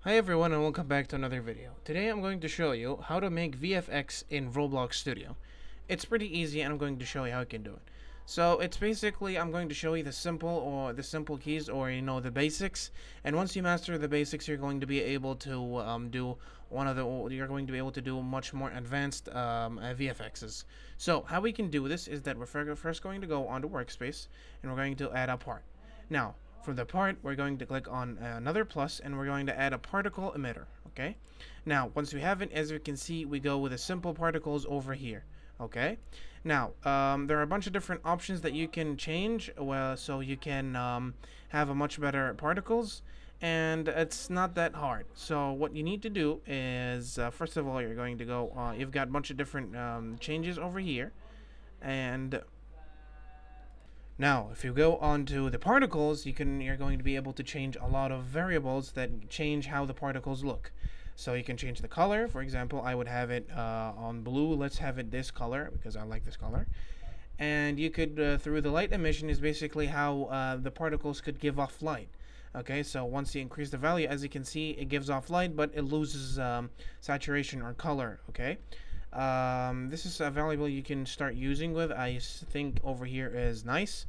Hi everyone and welcome back to another video. Today I'm going to show you how to make VFX in Roblox Studio. It's pretty easy and I'm going to show you how you can do it. So it's basically I'm going to show you the simple keys or the basics, and once you master the basics you're going to be able to do you're going to be able to do much more advanced VFXs. So how we can do this is that we're first going to go onto workspace and we're going to add a part. Now for the part, we're going to click on another plus and we're going to add a particle emitter. Okay. Now, once we have it, as you can see, we go with the simple particles over here. Okay. Now, there are a bunch of different options that you can change. Well, so you can have a much better particles, and it's not that hard. So what you need to do is, first of all, you're going to go. You've got a bunch of different changes over here, and now, if you go onto the particles, you're going to be able to change a lot of variables that change how the particles look. So you can change the color. For example, I would have it on blue. Let's have it this color because I like this color. And you could, through the light emission, is basically how the particles could give off light. Okay, so once you increase the value, as you can see, it gives off light, but it loses saturation or color. Okay. This is a valuable you can start using with. I think over here is nice.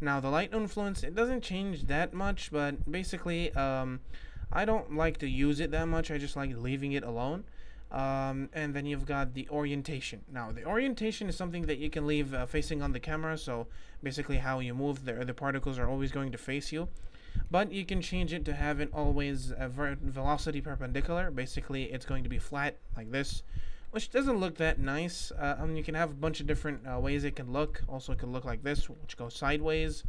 Now the light influence, it doesn't change that much, but basically I don't like to use it that much. I just like leaving it alone. And then you've got the orientation. Now the orientation is something that you can leave facing on the camera, so basically how you move the particles are always going to face you. But you can change it to have it always velocity perpendicular. Basically it's going to be flat like this, which doesn't look that nice. You can have a bunch of different ways it can look. Also, it can look like this, which goes sideways.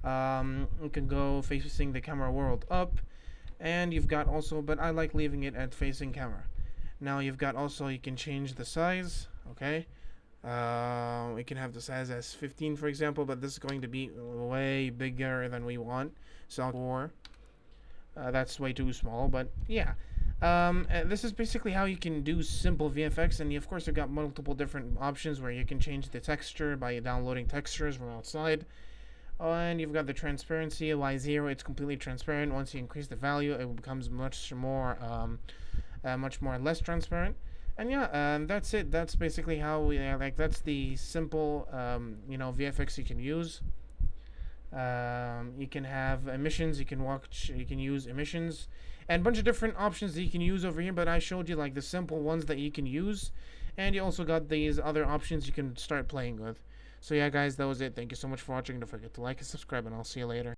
You can go facing the camera world up, and you've got also, but I like leaving it at facing camera. Now you've got also, you can change the size. Okay, we can have the size as 15, for example, but this is going to be way bigger than we want. So that's way too small, but yeah. This is basically how you can do simple VFX, and of course you've got multiple different options where you can change the texture by downloading textures from outside. Oh, and you've got the transparency, Y0, it's completely transparent. Once you increase the value, it becomes much more less transparent. And yeah, that's it. That's basically how that's the simple VFX you can use. You can have emissions, you can use emissions, and a bunch of different options that you can use over here, but I showed you like the simple ones that you can use, and you also got these other options you can start playing with. So yeah guys, that was it. Thank you so much for watching. Don't forget to like and subscribe, and I'll see you later.